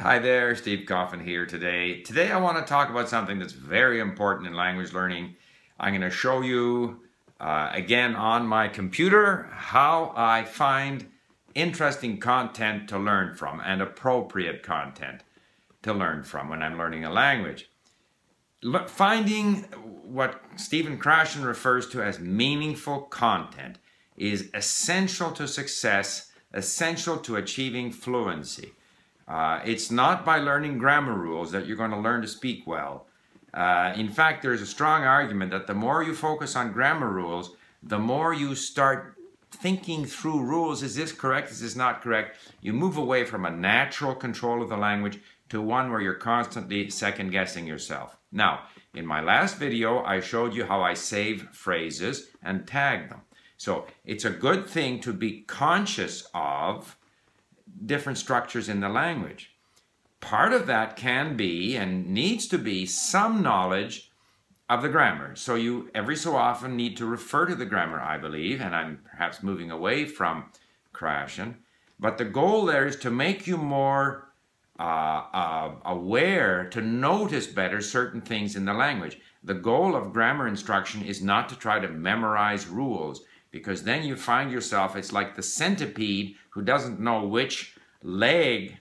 Hi there, Steve Coffin here today. Today I want to talk about something that's very important in language learning. I'm going to show you again on my computer how I find interesting content to learn from and appropriate content to learn from when I'm learning a language. Finding what Stephen Krashen refers to as meaningful content is essential to success, essential to achieving fluency. It's not by learning grammar rules that you're going to learn to speak well. In fact, there's a strong argument that the more you focus on grammar rules, the more you start thinking through rules. Is this correct? Is this not correct? You move away from a natural control of the language to one where you're constantly second-guessing yourself. Now, in my last video, I showed you how I save phrases and tag them. So it's a good thing to be conscious of different structures in the language. Part of that can be and needs to be some knowledge of the grammar. So you every so often need to refer to the grammar, I believe, and I'm perhaps moving away from Krashen. But the goal there is to make you more aware, to notice better certain things in the language. The goal of grammar instruction is not to try to memorize rules, because then you find yourself, it's like the centipede who doesn't know which leg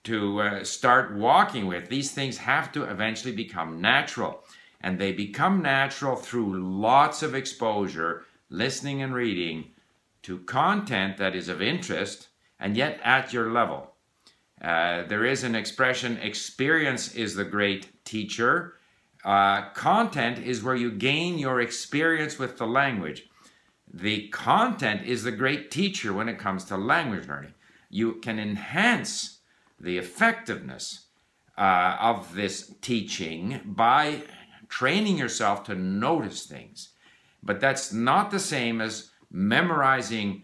to start walking with. These things have to eventually become natural. And they become natural through lots of exposure, listening and reading to content that is of interest and yet at your level. There is an expression, experience is the great teacher. Content is where you gain your experience with the language. The content is the great teacher when it comes to language learning. You can enhance the effectiveness of this teaching by training yourself to notice things. But that's not the same as memorizing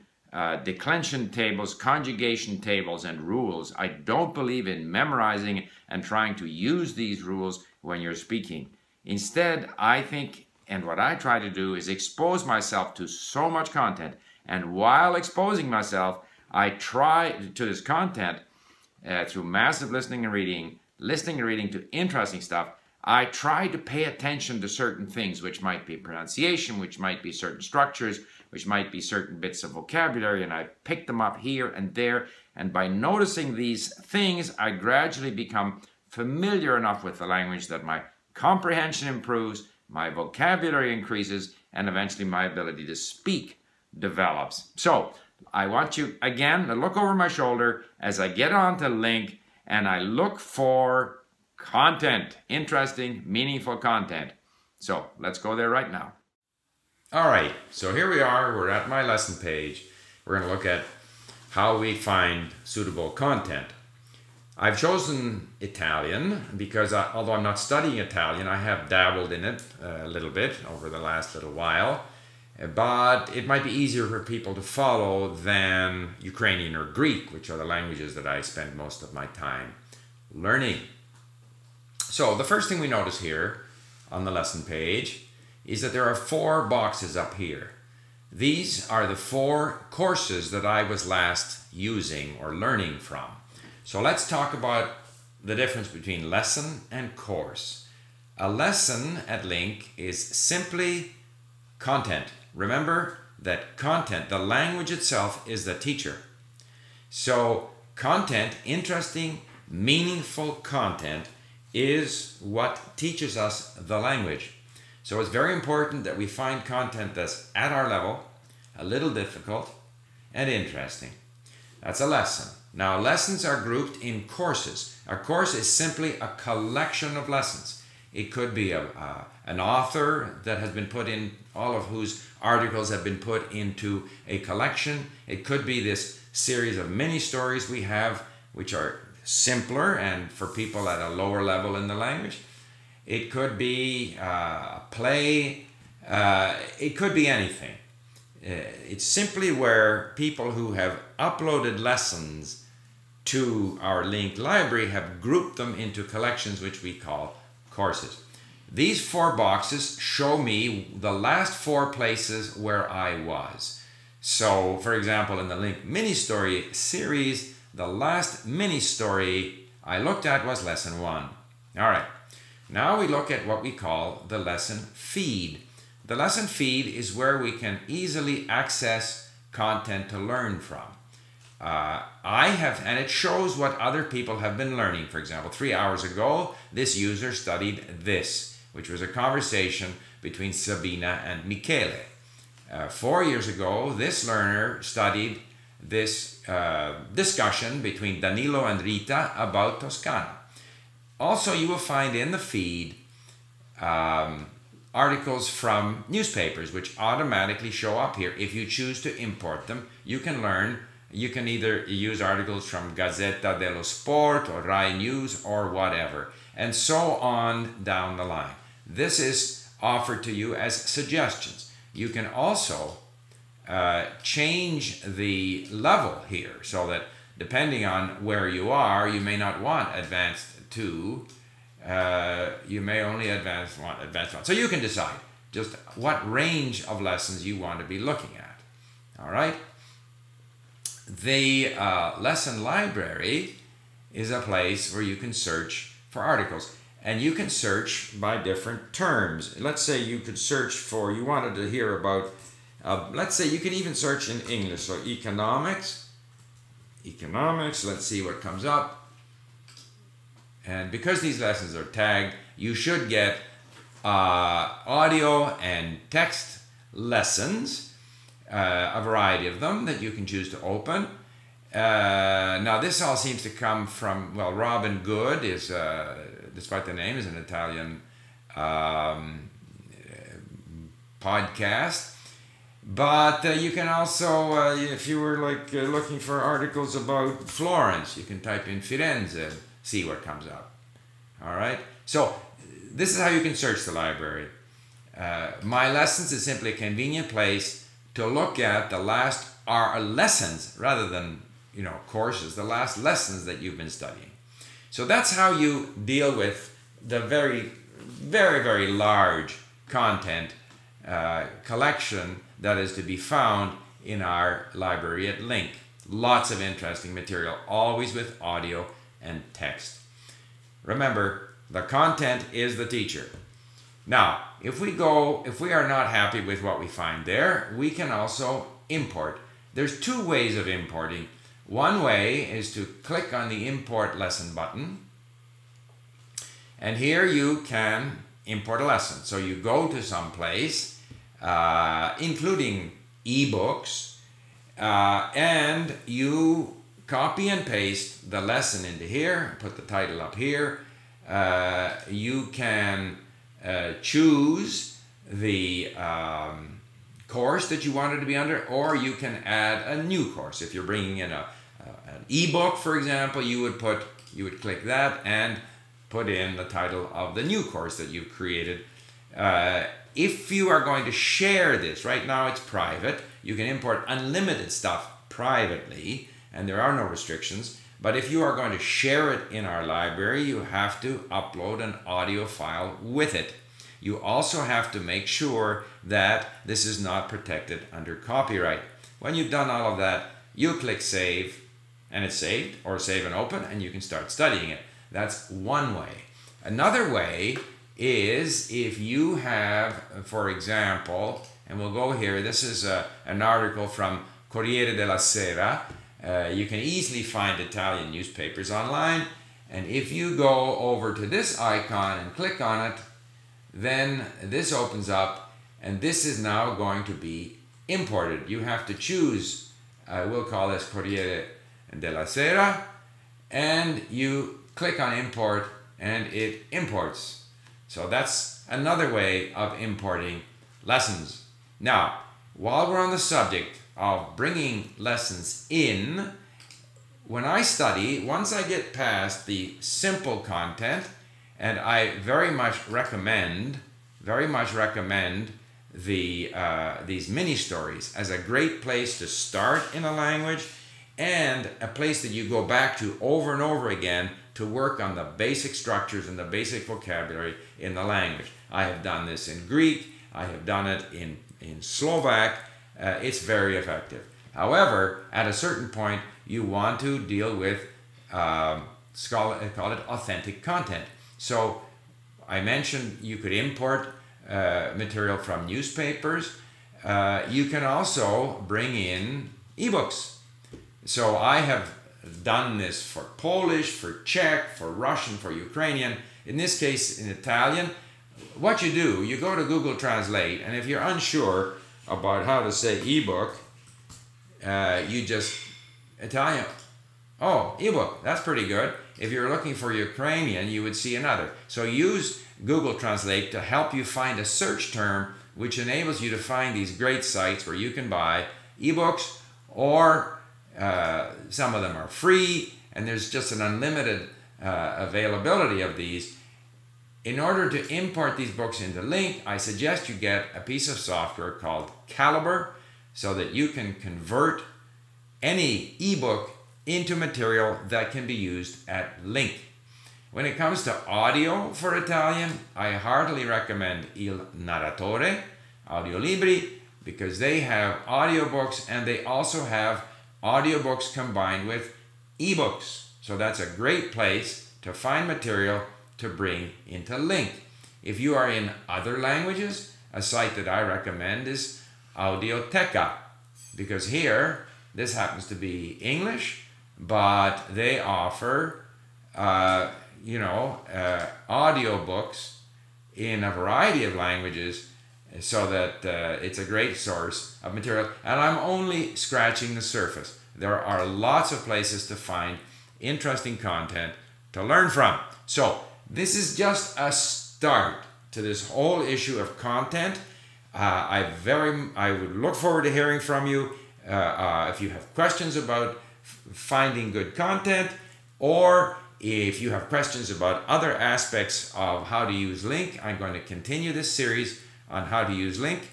declension tables, conjugation tables, and rules. I don't believe in memorizing and trying to use these rules when you're speaking. Instead, I think, and what I try to do, is expose myself to so much content. And while exposing myself, I try to this content through massive listening and reading to interesting stuff. I try to pay attention to certain things, which might be pronunciation, which might be certain structures, which might be certain bits of vocabulary, and I pick them up here and there. And by noticing these things, I gradually become familiar enough with the language that my comprehension improves, my vocabulary increases, and eventually my ability to speak develops. So I want you, again, to look over my shoulder as I get onto LingQ and I look for content, interesting, meaningful content. So let's go there right now. All right, so here we are. We're at my lesson page. We're going to look at how we find suitable content. I've chosen Italian because although I'm not studying Italian, I have dabbled in it a little bit over the last little while. But it might be easier for people to follow than Ukrainian or Greek, which are the languages that I spend most of my time learning. So the first thing we notice here on the lesson page is that there are 4 boxes up here. These are the 4 courses that I was last using or learning from. So let's talk about the difference between lesson and course. A lesson at LingQ is simply content. Remember that content, the language itself, is the teacher. So content, interesting, meaningful content, is what teaches us the language. So it's very important that we find content that's at our level, a little difficult, and interesting. That's a lesson. Now, lessons are grouped in courses. A course is simply a collection of lessons. It could be an author that has been put in, all of whose articles have been put into a collection. It could be this series of mini stories we have, which are simpler and for people at a lower level in the language. It could be a play. It could be anything. It's simply where people who have uploaded lessons to our LingQ library have grouped them into collections which we call courses. These 4 boxes show me the last 4 places where I was. So, for example, in the LingQ mini story series, the last mini story I looked at was lesson 1. All right. Now we look at what we call the lesson feed. The lesson feed is where we can easily access content to learn from. And it shows what other people have been learning. For example, 3 hours ago, this user studied this, which was a conversation between Sabina and Michele. 4 years ago, this learner studied this discussion between Danilo and Rita about Toscana. Also, you will find in the feed articles from newspapers, which automatically show up here. If you choose to import them, you can learn. You can either use articles from Gazzetta dello Sport or Rai News or whatever, and so on down the line. This is offered to you as suggestions. You can also change the level here so that depending on where you are, you may not want advanced 2. You may only want advanced 1. So you can decide just what range of lessons you want to be looking at. All right. The lesson library is a place where you can search for articles. And you can search by different terms. Let's say you could search for, you wanted to hear about, let's say you can even search in English. So economics, let's see what comes up. And because these lessons are tagged, you should get audio and text lessons, a variety of them that you can choose to open. Now this all seems to come from, well, Robin Good is, despite the name, is an Italian podcast. But you can also, if you were like looking for articles about Florence, you can type in Firenze, see what comes up. All right. So this is how you can search the library. My Lessons is simply a convenient place to look at the last lessons rather than courses, the last lessons that you've been studying. So that's how you deal with the very, very, very large content collection that is to be found in our library at LingQ. Lots of interesting material, always with audio and text. Remember, the content is the teacher. Now, if we are not happy with what we find there, we can also import. There's 2 ways of importing. One way is to click on the import lesson button, and here you can import a lesson. So you go to some place, including ebooks, and you copy and paste the lesson into here, put the title up here. You can choose the course that you wanted to be under, or you can add a new course. If you're bringing in an ebook, for example, you would click that and put in the title of the new course that you've created. If you are going to share this, right now it's private. You can import unlimited stuff privately, and there are no restrictions. But if you are going to share it in our library, you have to upload an audio file with it. You also have to make sure that this is not protected under copyright. When you've done all of that, you click save, and it's saved, or save and open, and you can start studying it. That's one way. Another way is if you have, for example, and we'll go here, this is an article from Corriere della Sera. You can easily find Italian newspapers online, and if you go over to this icon and click on it, then this opens up, and this is now going to be imported. You have to choose, we'll call this Corriere della Sera, and you click on import, and it imports. So that's another way of importing lessons. Now, while we're on the subject of bringing lessons in, when I study, once I get past the simple content, and I very much recommend these mini stories as a great place to start in a language, and a place that you go back to over and over again to work on the basic structures and the basic vocabulary in the language. I have done this in Greek, I have done it in Slovak. It's very effective. However, at a certain point, you want to deal with call it authentic content. So I mentioned you could import material from newspapers. You can also bring in ebooks. So I have done this for Polish, for Czech, for Russian, for Ukrainian. In this case, in Italian. What you do, you go to Google Translate, and if you're unsure about how to say ebook, you just Italian. Oh, ebook, that's pretty good. If you're looking for Ukrainian, you would see another. So use Google Translate to help you find a search term which enables you to find these great sites where you can buy ebooks, or some of them are free, and there's just an unlimited availability of these. In order to import these books into LingQ, I suggest you get a piece of software called Calibre so that you can convert any ebook into material that can be used at LingQ. When it comes to audio for Italian, I heartily recommend Il Narratore, Audiolibri, because they have audiobooks and they also have audiobooks combined with ebooks. So that's a great place to find material to bring into LingQ. If you are in other languages, a site that I recommend is Audioteca, because here, this happens to be English, but they offer audiobooks in a variety of languages, so that it's a great source of material. And I'm only scratching the surface. There are lots of places to find interesting content to learn from. So this is just a start to this whole issue of content. I would look forward to hearing from you if you have questions about finding good content, or if you have questions about other aspects of how to use LingQ. I'm going to continue this series on how to use LingQ,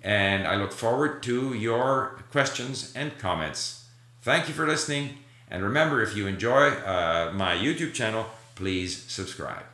and I look forward to your questions and comments. Thank you for listening, and remember, if you enjoy my YouTube channel, please subscribe.